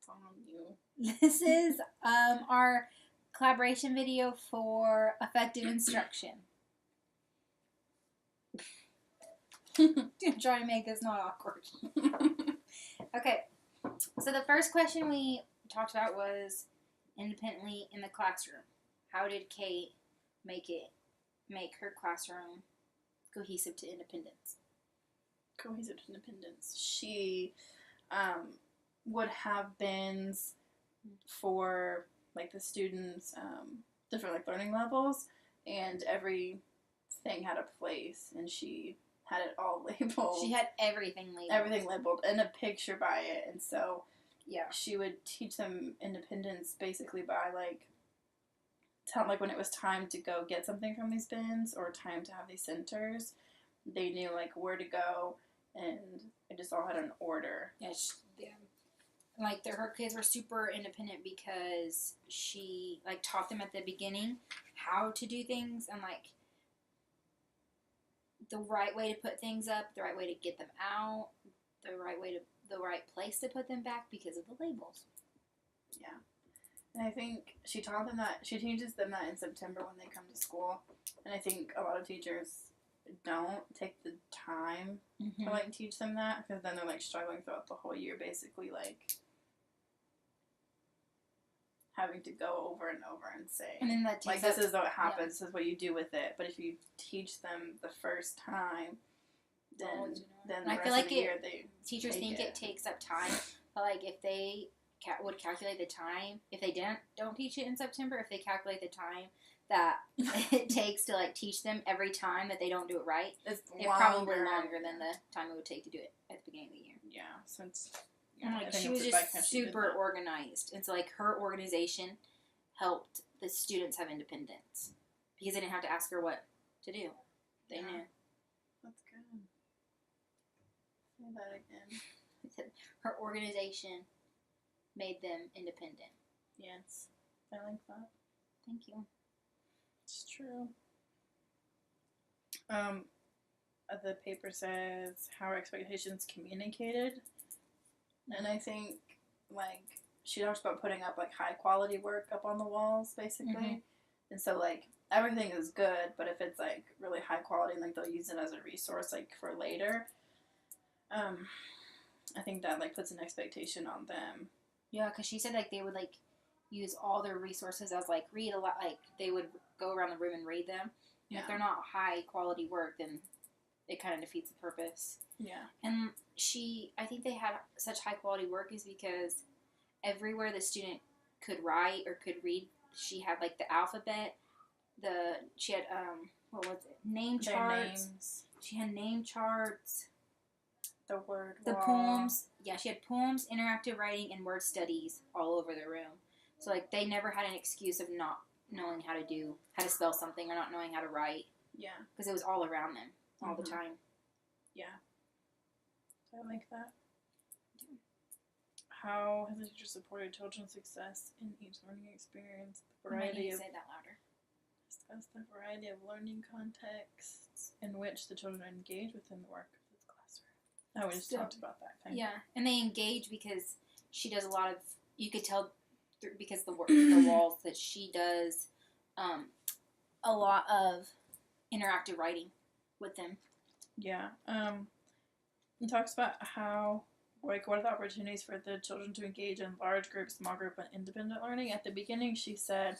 on you. This is our collaboration video for effective instruction. Try to make this not awkward. Okay, so the first question we talked about was independently in the classroom. How did Kate make her classroom cohesive to independence? Cohesive to independence. She would have bins for like the students, different like learning levels, and everything had a place, and she had it all labeled. She had everything labeled. Everything labeled and a picture by it, and so yeah, she would teach them independence basically by like when it was time to go get something from these bins or time to have these centers, they knew like where to go, and it just all had an order. Yeah, like her kids were super independent because she like taught them at the beginning how to do things and like the right way to put things up, the right way to get them out, the right place to put them back because of the labels. Yeah. And I think she teaches them that in September when they come to school. And I think a lot of teachers don't take the time to like teach them that, because then they're like struggling throughout the whole year, basically like having to go over and over and say, and then that like, this is what happens, this is what you do with it. But if you teach them the first time, then the rest of the year teachers think it takes up time, but like if they would calculate the time, if they don't teach it in September, if they calculate the time that it takes to like teach them every time that they don't do it right, it's probably longer than the time it would take to do it at the beginning of the year. Yeah, since like she was just super organized, and so like her organization helped the students have independence because they didn't have to ask her what to do. They knew. That's good. Say that again. Her organization made them independent. Yes, I like that. Thank you. It's true. The paper says how are expectations communicated, and I think like she talks about putting up like high quality work up on the walls basically, and so like everything is good, but if it's like really high quality and like they'll use it as a resource like for later, I think that like puts an expectation on them. Yeah, because she said like they would like use all their resources as like read a lot, like they would go around the room and read them. And if they're not high quality work, then it kind of defeats the purpose. Yeah. And I think they had such high quality work is because everywhere the student could write or could read, she had like the alphabet. She had what was it? Name charts. Names. She had name charts. The word. The poems. Yeah, she had poems, interactive writing, and word studies all over the room. So like they never had an excuse of not knowing how to spell something or not knowing how to write. Yeah. Because it was all around them all the time. Yeah. I like that. Yeah. How has the teacher supported children's success in each learning experience? The variety say that louder. Discuss the variety of learning contexts in which the children engage within the work of the classroom. Oh, we just talked about that. Kind of. And they engage because she does a lot of. You could tell because the walls that she does a lot of interactive writing with them. Yeah. It talks about how, like, what are the opportunities for the children to engage in large group, small group, and independent learning. At the beginning, she said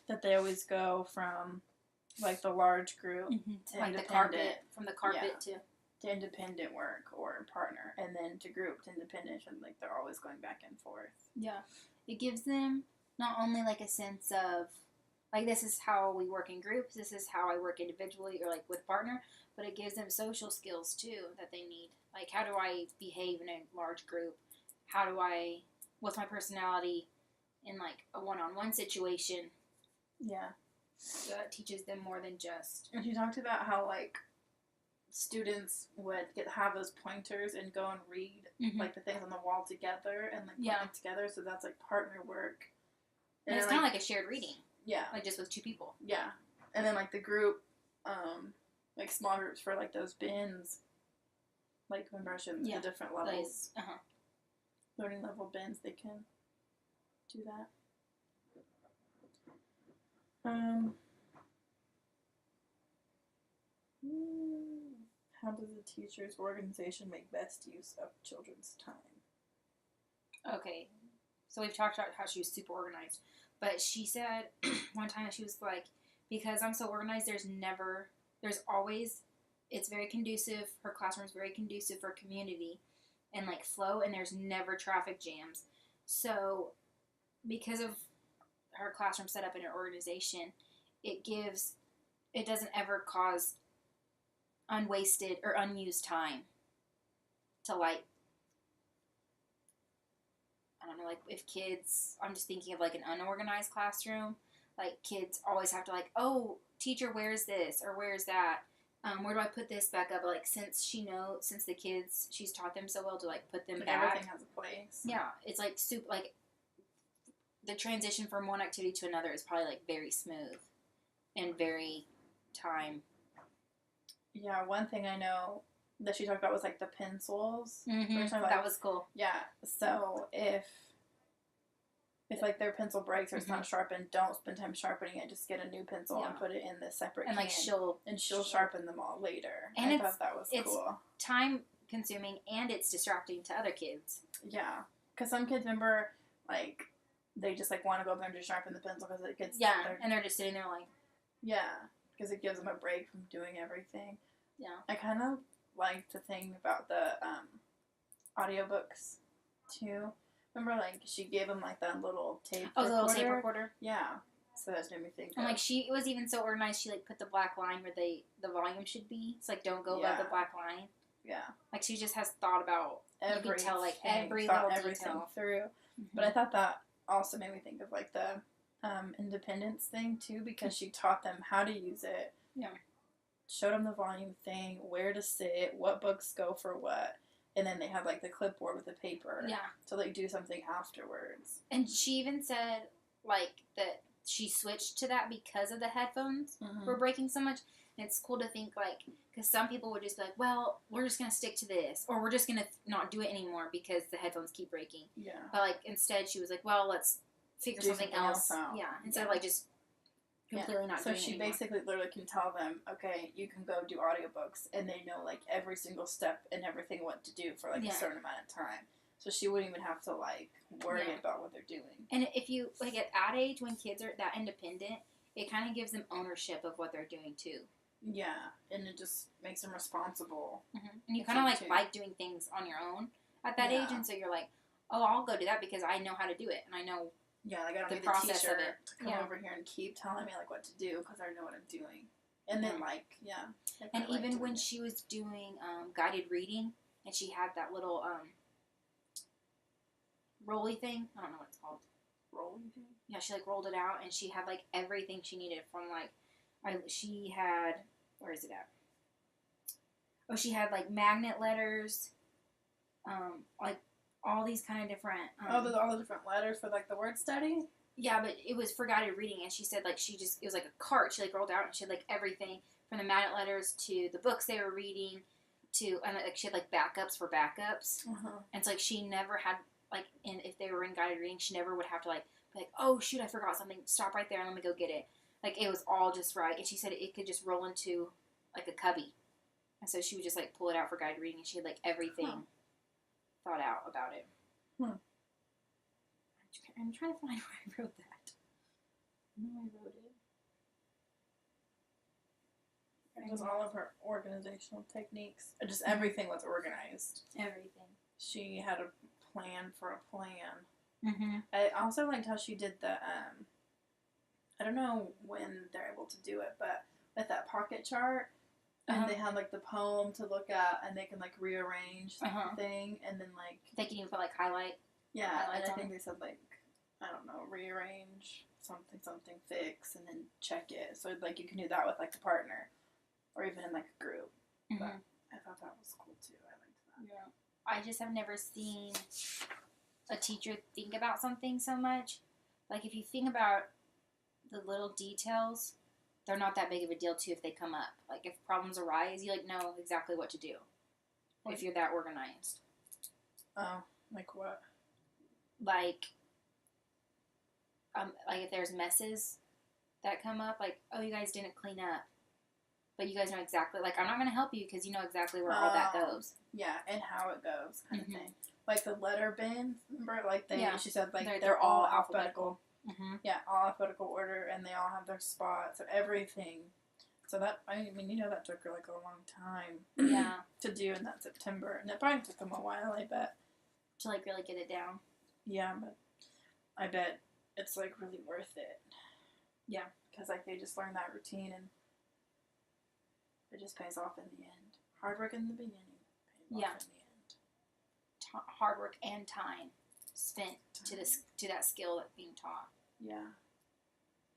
that they always go from, like, the large group to like the carpet, from the carpet to independent work or partner, and then to group to independent, and, like, they're always going back and forth. Yeah. It gives them not only, like, a sense of, like, this is how we work in groups, this is how I work individually or, like, with partner, but it gives them social skills, too, that they need. Like, how do I behave in a large group? What's my personality in, like, a one-on-one situation? Yeah. So that teaches them more than just... And she talked about how, like, students would have those pointers and go and read, like, the things on the wall together and, like, put them together, so that's, like, partner work. And it's kind of like a shared reading. Yeah. Like, just with two people. Yeah. And then, like, the group, like, small groups for, like, those bins, like, immersion, the different levels. Learning level bins, they can do that. Hmm, how does a teacher's organization make best use of children's time? Okay, so we've talked about how she was super organized, but she said one time she was like, because I'm so organized, there's always, it's very conducive, her classroom's very conducive for community and like flow, and there's never traffic jams. So because of her classroom set up in her organization, it doesn't ever cause unwasted or unused time to like, I don't know, like if kids, I'm just thinking of like an unorganized classroom, like kids always have to like, oh, teacher, where's this or where's that? Where do I put this back up? Like since the kids, she's taught them so well to like put them Like back. everything has a place. Yeah, it's like super, like the transition from one activity to another is probably like very smooth and very time. Yeah, one thing I know that she talked about was like the pencils. Mm-hmm. That was cool. Yeah, so if like their pencil breaks or it's not sharpened, don't spend time sharpening it. Just get a new pencil and put it in the separate and can. Like she'll sharpen them all later. And I thought that was cool. Time consuming and it's distracting to other kids. Yeah, because some kids, remember, like they just like want to go up there and just sharpen the pencil because it gets and they're just sitting there like because it gives them a break from doing everything. Yeah, I kind of like the thing about the audiobooks too. Remember, like, she gave him, like, that little tape recorder? Oh, the little tape recorder? Yeah. So that made me think And, like, she was even so organized, she, like, put the black line where the volume should be. It's, like, don't go above the black line. Yeah. Like, she just has thought about, you can tell, like, every little detail. Through. Mm-hmm. But I thought that also made me think of, like, the independence thing, too, because she taught them how to use it. Yeah. Showed them the volume thing, where to sit, what books go for what. And then they had, like, the clipboard with the paper. Yeah. So they do something afterwards. And she even said, like, that she switched to that because of the headphones were breaking so much. And it's cool to think, like, because some people would just be like, well, we're just going to stick to this. Or we're just going to not do it anymore because the headphones keep breaking. Yeah. But, like, instead she was like, well, let's figure something else out. Yeah. Instead of, like, just completely not doing it. So she basically literally can tell them, okay, you can go do audiobooks, and they know, like, every single step and everything what to do for, like, a certain amount of time. So she wouldn't even have to, like, worry about what they're doing. And if you, like, at that age, when kids are that independent, it kind of gives them ownership of what they're doing, too. Yeah, and it just makes them responsible. Mm-hmm. And you kind of, like doing things on your own at that age, and so you're like, oh, I'll go do that because I know how to do it, and I know like, I don't the need process the teacher of it to come over here and keep telling me, like, what to do because I know what I'm doing. And then, like, and even when she was doing guided reading, and she had that little rolly thing. I don't know what it's called. Rolling thing? Yeah, she, like, rolled it out, and she had, like, everything she needed from, like, she had, where is it at? Oh, she had, like, magnet letters, like, all these kind of different... all the different letters for, like, the word study? Yeah, but it was for guided reading, and she said, like, it was like a cart. She, like, rolled out, and she had, like, everything from the magnet letters to the books they were reading to, and, like, she had, like, backups for backups. And so, like, she never had, like, if they were in guided reading, she never would have to, like, be like, oh, shoot, I forgot something. Stop right there and let me go get it. Like, it was all just right. And she said it could just roll into, like, a cubby. And so she would just, like, pull it out for guided reading, and she had, like, everything thought out about it. I'm trying to find where I wrote that. I know I wrote it. It was all of her organizational techniques. Just everything was organized. Everything. She had a plan for a plan. Mm-hmm. I also liked how she did the, I don't know when they're able to do it, but with that pocket chart, and they had, like, the poem to look at, and they can, like, rearrange the thing, and then, like... They can even put, like, highlight. Yeah, and I think they said, like, I don't know, rearrange, something, fix, and then check it. So, like, you can do that with, like, a partner, or even in, like, a group. But I thought that was cool, too. I liked that. Yeah. I just have never seen a teacher think about something so much. Like, if you think about the little details... They're not that big of a deal, too, if they come up. Like, if problems arise, you, like, know exactly what to do. If you're that organized. Oh, like what? Like, like if there's messes that come up, like, oh, you guys didn't clean up, but you guys know exactly, like, I'm not going to help you because you know exactly where all that goes. Yeah, and how it goes, kind of Mhm. thing. Like the letter bins, remember? Like she said, like They're all alphabetical. Mm-hmm. Yeah, all alphabetical order, and they all have their spots and everything. So that, I mean, you know, that took her like a long time. Yeah. To do in that September, and it probably took them a while, I bet. To like really get it down. Yeah, but I bet it's like really worth it. Yeah. Because like they just learn that routine, and it just pays off in the end. Hard work in the beginning, pays off in the end. Hard work and time spent to that skill that's being taught. Yeah.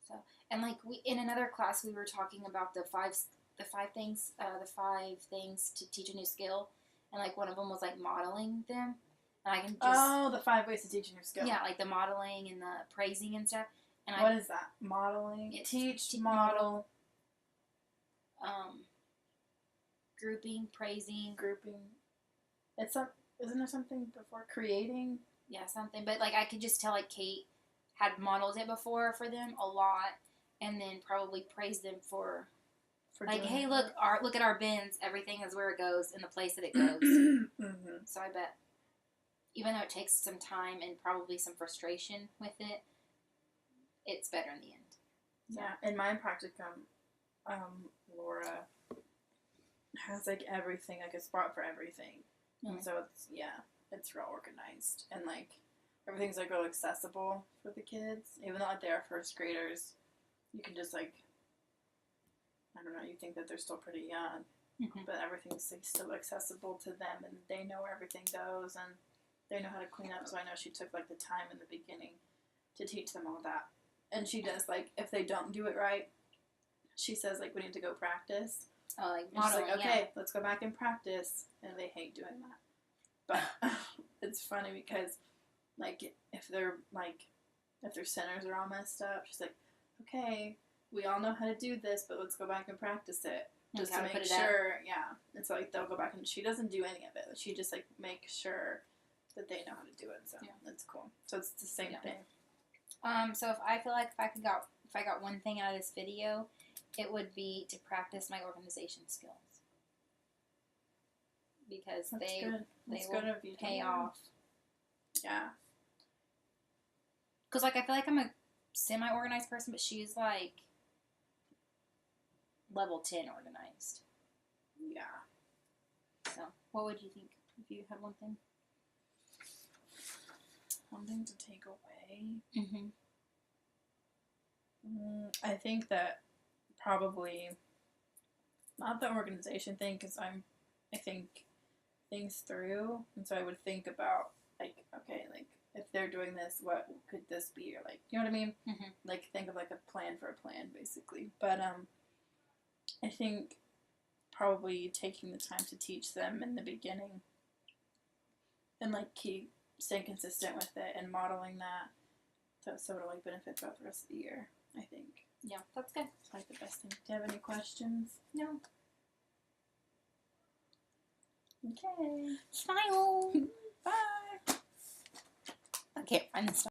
So, and like in another class we were talking about the five things to teach a new skill, and like one of them was like modeling them, and I can just the 5 ways to teach a new skill. Yeah, like the modeling and the praising and stuff. And what is that? Modeling. Teach, model. Grouping, praising, grouping. Isn't there something before creating? Yeah, something. But like I could just tell like Kate had modeled it before for them a lot, and then probably praised them for like, hey, look at our bins. Everything is where it goes in the place that it goes. Mm-hmm. So I bet, even though it takes some time and probably some frustration with it, it's better in the end. So. Yeah, in my practicum, Laura has like everything, like a spot for everything. Mm-hmm. And so it's real organized, and like everything's like real accessible for the kids. Even though like they are first graders, you can just like, I don't know, you think that they're still pretty young, but everything's like still accessible to them, and they know where everything goes, and they know how to clean up. So I know she took like the time in the beginning to teach them all that. And she does, like, if they don't do it right, she says, like, we need to go practice. Oh, like modeling, she's like, okay, let's go back and practice. And they hate doing that. But it's funny because, like, if their centers are all messed up, she's like, okay, we all know how to do this, but let's go back and practice it. Just to make sure, yeah. And so, like, they'll go back, and she doesn't do any of it. She just, like, makes sure that they know how to do it. So that's cool. So it's the same thing. So if I feel like if I got one thing out of this video, it would be to practice my organization skills, because they will pay off. Yeah. Because like I feel like I'm a semi-organized person, but she's like level 10 organized. Yeah. So what would you think if you had one thing? One thing to take away? Mm-hmm. I think that probably not the organization thing, because I think things through, and so I would think about, like, okay, like, if they're doing this, what could this be, or, like, you know what I mean? Mm-hmm. Like, think of, like, a plan for a plan, basically. But, I think probably taking the time to teach them in the beginning, and, like, staying consistent with it, and modeling that, so it'll, like, benefit throughout the rest of the year, I think. Yeah, that's good. It's, like, the best thing. Do you have any questions? No. Okay. Smile. Bye. I can't find this.